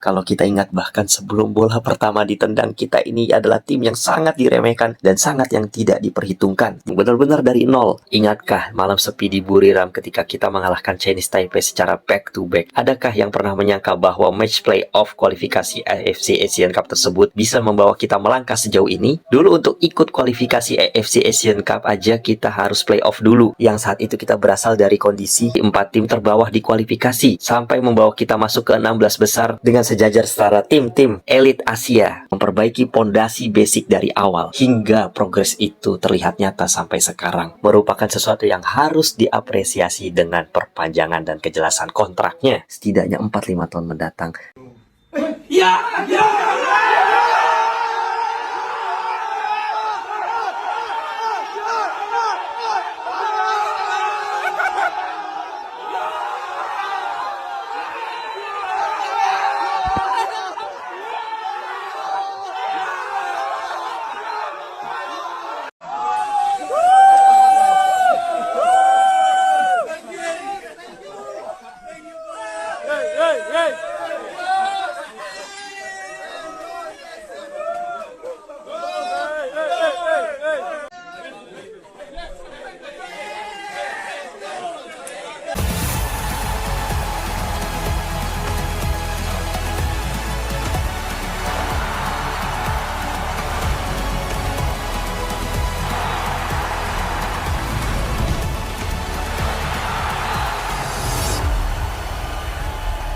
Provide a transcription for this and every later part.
Kalau kita ingat bahkan sebelum bola pertama ditendang, kita ini adalah tim yang sangat diremehkan dan sangat yang tidak diperhitungkan. Benar-benar dari nol. Ingatkah malam sepi di Buriram ketika kita mengalahkan Chinese Taipei secara back to back? Adakah yang pernah menyangka bahwa match play-off kualifikasi AFC Asian Cup tersebut bisa membawa kita melangkah sejauh ini? Dulu untuk ikut kualifikasi AFC Asian Cup aja kita harus play-off dulu. Yang saat itu kita berasal dari kondisi 4 tim terbawah di kualifikasi sampai membawa kita masuk ke 16 besar dengan sejajar setara tim-tim elit Asia, memperbaiki pondasi basic dari awal hingga progres itu terlihat nyata sampai sekarang, merupakan sesuatu yang harus diapresiasi dengan perpanjangan dan kejelasan kontraknya setidaknya 4-5 tahun mendatang.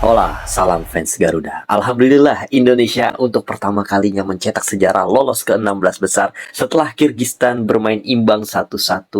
Hola, salam fans Garuda. Alhamdulillah, Indonesia untuk pertama kalinya mencetak sejarah lolos ke 16 besar setelah Kyrgyzstan bermain imbang 1-1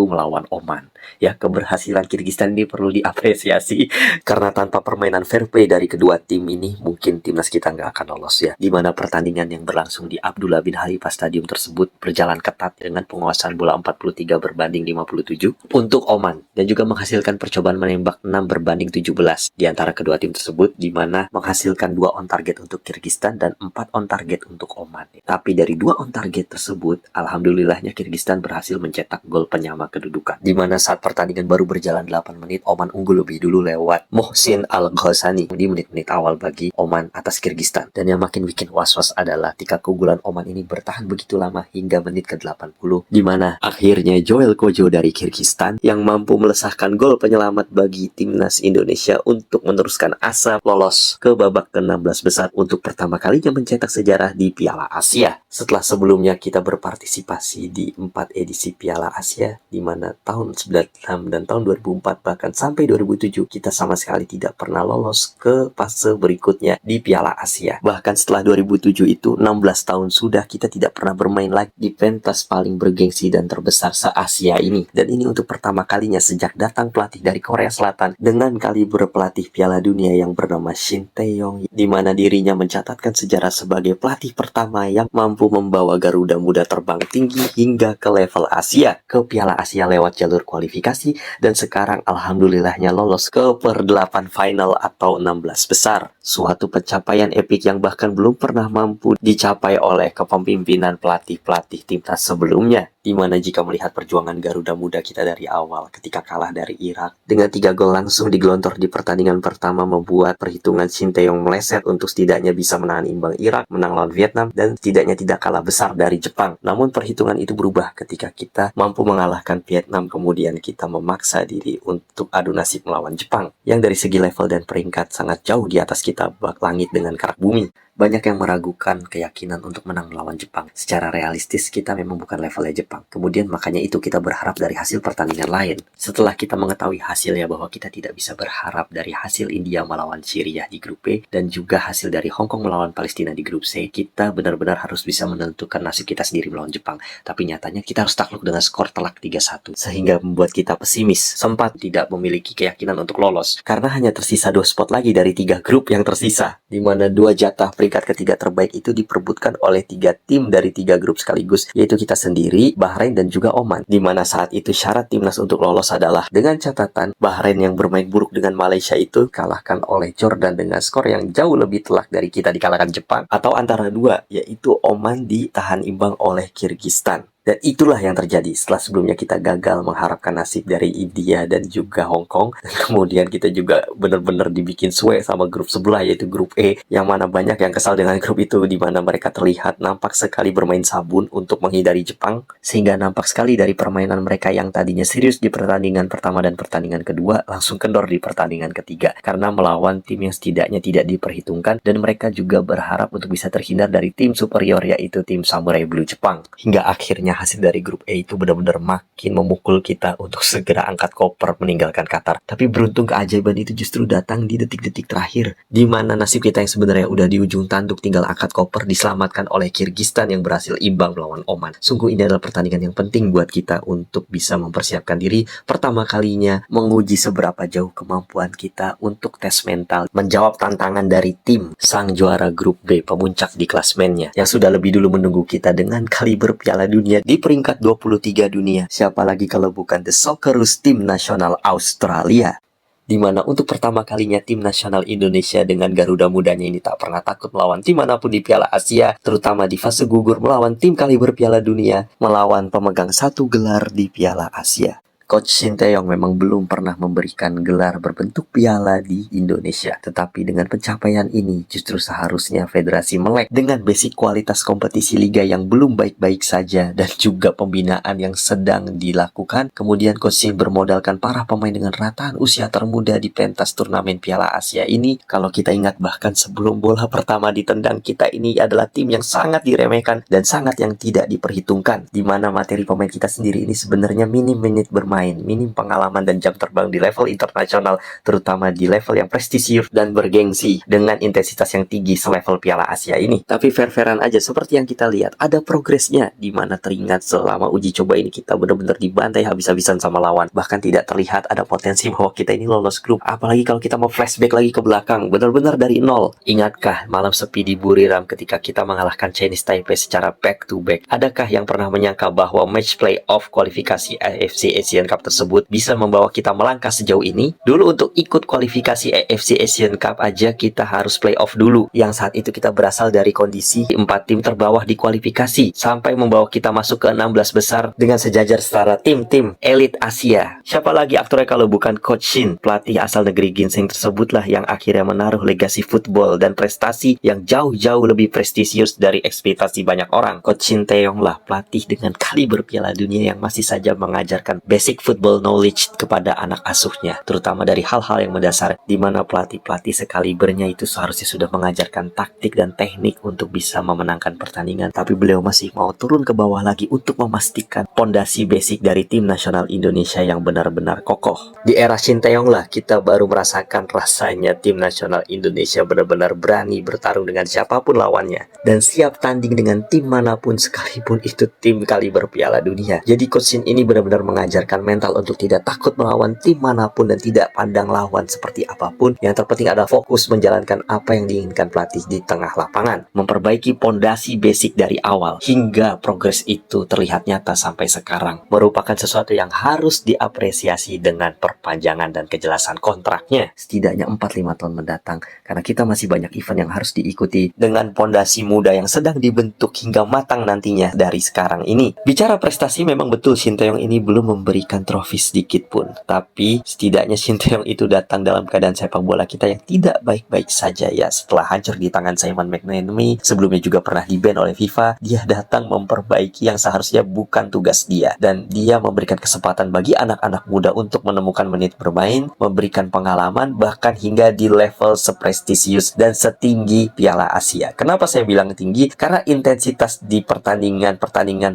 melawan Oman. Ya, keberhasilan Kyrgyzstan ini perlu diapresiasi karena tanpa permainan fair play dari kedua tim ini mungkin timnas kita nggak akan lolos ya. Di mana pertandingan yang berlangsung di Abdullah bin Khalifa Stadium tersebut berjalan ketat dengan penguasaan bola 43/57 untuk Oman dan juga menghasilkan percobaan menembak 6/17 di antara kedua tim tersebut, di mana menghasilkan 2 on target untuk Kyrgyzstan dan 4 on target untuk Oman. Tapi dari 2 on target tersebut, alhamdulillahnya Kyrgyzstan berhasil mencetak gol penyama kedudukan. Di mana saat pertandingan baru berjalan 8 menit, Oman unggul lebih dulu lewat Mohsin Al-Ghazani di menit-menit awal bagi Oman atas Kyrgyzstan. Dan yang makin bikin was-was adalah ketika keunggulan Oman ini bertahan begitu lama hingga menit ke-80, di mana akhirnya Joel Kojo dari Kyrgyzstan yang mampu melesahkan gol penyelamat bagi timnas Indonesia untuk meneruskan asa lolos ke babak ke-16 besar untuk pertama kalinya mencetak sejarah di Piala Asia. Setelah sebelumnya kita berpartisipasi di 4 edisi Piala Asia, di mana tahun 96 dan tahun 2004 bahkan sampai 2007 kita sama sekali tidak pernah lolos ke fase berikutnya di Piala Asia. Bahkan setelah 2007 itu 16 tahun sudah kita tidak pernah bermain lagi di pentas paling bergengsi dan terbesar se-Asia ini. Dan ini untuk pertama kalinya sejak datang pelatih dari Korea Selatan dengan kaliber pelatih Piala Dunia yang bernama Shin Tae-yong, di mana dirinya mencatatkan sejarah sebagai pelatih pertama yang mampu membawa Garuda Muda terbang tinggi hingga ke level Asia, ke Piala Asia lewat jalur kualifikasi, dan sekarang alhamdulillahnya lolos ke per-8 final atau 16 besar. Suatu pencapaian epik yang bahkan belum pernah mampu dicapai oleh kepemimpinan pelatih-pelatih timnas sebelumnya. Di mana jika melihat perjuangan Garuda Muda kita dari awal ketika kalah dari Irak dengan 3 gol langsung digelontor di pertandingan pertama, membuat perhitungan Shin Tae-yong meleset untuk setidaknya bisa menahan imbang Irak, menang lawan Vietnam, dan setidaknya tidak kalah besar dari Jepang. Namun perhitungan itu berubah ketika kita mampu mengalahkan Vietnam, kemudian kita memaksa diri untuk adu nasib melawan Jepang yang dari segi level dan peringkat sangat jauh di atas kita, bak langit dengan kerak bumi. Banyak yang meragukan keyakinan untuk menang melawan Jepang. Secara realistis kita memang bukan levelnya Jepang. Kemudian makanya itu kita berharap dari hasil pertandingan lain. Setelah kita mengetahui hasilnya bahwa kita tidak bisa berharap dari hasil India melawan Syria di grup B dan juga hasil dari Hong Kong melawan Palestina di grup C, kita benar-benar harus bisa menentukan nasib kita sendiri melawan Jepang. Tapi nyatanya kita harus takluk dengan skor telak 3-1 sehingga membuat kita pesimis, sempat tidak memiliki keyakinan untuk lolos karena hanya tersisa 2 spot lagi dari 3 grup yang tersisa, di mana 2 jatah peringkat ketiga terbaik itu diperebutkan oleh 3 tim dari 3 grup sekaligus, yaitu kita sendiri, Bahrain, dan juga Oman. Di mana saat itu syarat timnas untuk lolos adalah dengan catatan Bahrain yang bermain buruk dengan Malaysia itu kalahkan oleh Jordan dengan skor yang jauh lebih telak dari kita dikalahkan Jepang, atau antara 2, yaitu Oman ditahan imbang oleh Kyrgyzstan. Dan itulah yang terjadi setelah sebelumnya kita gagal mengharapkan nasib dari India dan juga Hong Kong. Dan kemudian kita juga benar-benar dibikin suwe sama grup sebelah, yaitu grup E, yang mana banyak yang kesal dengan grup itu, di mana mereka terlihat nampak sekali bermain sabun untuk menghindari Jepang, sehingga nampak sekali dari permainan mereka yang tadinya serius di pertandingan pertama dan pertandingan kedua, langsung kendor di pertandingan ketiga, karena melawan tim yang setidaknya tidak diperhitungkan, dan mereka juga berharap untuk bisa terhindar dari tim superior, yaitu tim Samurai Blue Jepang. Hingga akhirnya hasil dari grup E itu benar-benar makin memukul kita untuk segera angkat koper meninggalkan Qatar. Tapi beruntung keajaiban itu justru datang di detik-detik terakhir, di mana nasib kita yang sebenarnya udah di ujung tanduk tinggal angkat koper diselamatkan oleh Kyrgyzstan yang berhasil imbang melawan Oman. Sungguh ini adalah pertandingan yang penting buat kita untuk bisa mempersiapkan diri pertama kalinya, menguji seberapa jauh kemampuan kita untuk tes mental, menjawab tantangan dari tim sang juara grup B pemuncak di klasmennya, yang sudah lebih dulu menunggu kita dengan kaliber Piala Dunia di peringkat 23 dunia. Siapa lagi kalau bukan The Socceroos tim nasional Australia, di mana untuk pertama kalinya tim nasional Indonesia dengan Garuda mudanya ini tak pernah takut melawan tim manapun di Piala Asia, terutama di fase gugur melawan tim kaliber Piala Dunia, melawan pemegang satu gelar di Piala Asia. Coach Shin Tae-yong memang belum pernah memberikan gelar berbentuk piala di Indonesia. Tetapi dengan pencapaian ini, justru seharusnya federasi melek dengan basic kualitas kompetisi liga yang belum baik-baik saja dan juga pembinaan yang sedang dilakukan. Kemudian Coach Shin bermodalkan para pemain dengan rataan usia termuda di pentas turnamen Piala Asia ini. Kalau kita ingat, bahkan sebelum bola pertama ditendang, kita ini adalah tim yang sangat diremehkan dan sangat yang tidak diperhitungkan. Di mana materi pemain kita sendiri ini sebenarnya minim menit bermain, minim pengalaman dan jam terbang di level internasional, terutama di level yang prestisius dan bergengsi dengan intensitas yang tinggi selevel Piala Asia ini. Tapi fair-fairan aja, seperti yang kita lihat, ada progresnya, di mana teringat selama uji coba ini kita benar-benar dibantai habis-habisan sama lawan. Bahkan tidak terlihat ada potensi bahwa kita ini lolos grup. Apalagi kalau kita mau flashback lagi ke belakang, benar-benar dari nol. Ingatkah malam sepi di Buriram ketika kita mengalahkan Chinese Taipei secara back to back? Adakah yang pernah menyangka bahwa match play-off kualifikasi AFC Asian Cup tersebut bisa membawa kita melangkah sejauh ini? Dulu untuk ikut kualifikasi AFC Asian Cup aja kita harus playoff dulu, yang saat itu kita berasal dari kondisi 4 tim terbawah di kualifikasi, sampai membawa kita masuk ke 16 besar dengan sejajar setara tim-tim elit Asia. Siapa lagi aktornya kalau bukan Coach Shin, pelatih asal negeri ginseng tersebutlah yang akhirnya menaruh legasi football dan prestasi yang jauh-jauh lebih prestisius dari ekspektasi banyak orang. Coach Shin Tae-yong lah pelatih dengan kaliber Piala Dunia yang masih saja mengajarkan basic football knowledge kepada anak asuhnya, terutama dari hal-hal yang mendasar, di mana pelatih-pelatih sekalibernya itu seharusnya sudah mengajarkan taktik dan teknik untuk bisa memenangkan pertandingan. Tapi beliau masih mau turun ke bawah lagi untuk memastikan pondasi basic dari tim nasional Indonesia yang benar-benar kokoh. Di era Shin Tae-yong lah kita baru merasakan rasanya tim nasional Indonesia benar-benar berani bertarung dengan siapapun lawannya dan siap tanding dengan tim manapun sekalipun itu tim kaliber Piala Dunia. Jadi Coach Shin ini benar-benar mengajarkan mental untuk tidak takut melawan tim manapun dan tidak pandang lawan seperti apapun. Yang terpenting adalah fokus menjalankan apa yang diinginkan pelatih di tengah lapangan, memperbaiki pondasi basic dari awal hingga progres itu terlihat nyata sampai sekarang, merupakan sesuatu yang harus diapresiasi dengan perpanjangan dan kejelasan kontraknya setidaknya 4-5 tahun mendatang, karena kita masih banyak event yang harus diikuti dengan pondasi muda yang sedang dibentuk hingga matang nantinya dari sekarang ini. Bicara prestasi, memang betul Shin Tae-yong ini belum memberikan trofi sedikit pun, tapi setidaknya Shin Tae-yong itu datang dalam keadaan sepak bola kita yang tidak baik-baik saja ya. Setelah hancur di tangan Simon McManamy, sebelumnya juga pernah di-ban oleh FIFA, dia datang memperbaiki yang seharusnya bukan tugas dia, dan dia memberikan kesempatan bagi anak-anak muda untuk menemukan menit bermain, memberikan pengalaman, bahkan hingga di level seprestisius dan setinggi Piala Asia. Kenapa saya bilang tinggi? Karena intensitas di pertandingan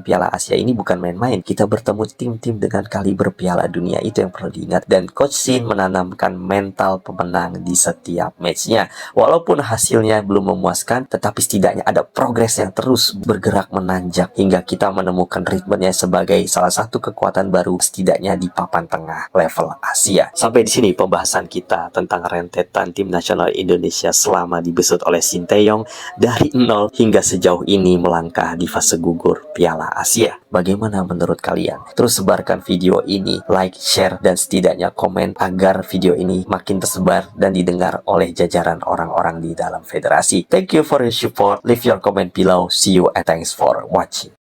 Piala Asia ini bukan main-main. Kita bertemu tim-tim dengan kaliber Piala Dunia, itu yang perlu diingat, dan Coach Shin menanamkan mental pemenang di setiap matchnya. Walaupun hasilnya belum memuaskan, tetapi setidaknya ada progres yang terus bergerak menanjak hingga kita menemukan ritmenya sebagai salah satu kekuatan baru setidaknya di papan tengah level Asia. Sampai di sini pembahasan kita tentang rentetan tim nasional Indonesia selama dibesut oleh Shin Tae-yong dari nol hingga sejauh ini melangkah di fase gugur Piala Asia. Bagaimana menurut kalian? Terus sebarkan video ini, like, share, dan setidaknya komen agar video ini makin tersebar dan didengar oleh jajaran orang-orang di dalam federasi. Thank you for your support. Leave your comment below. See you and thanks for watching.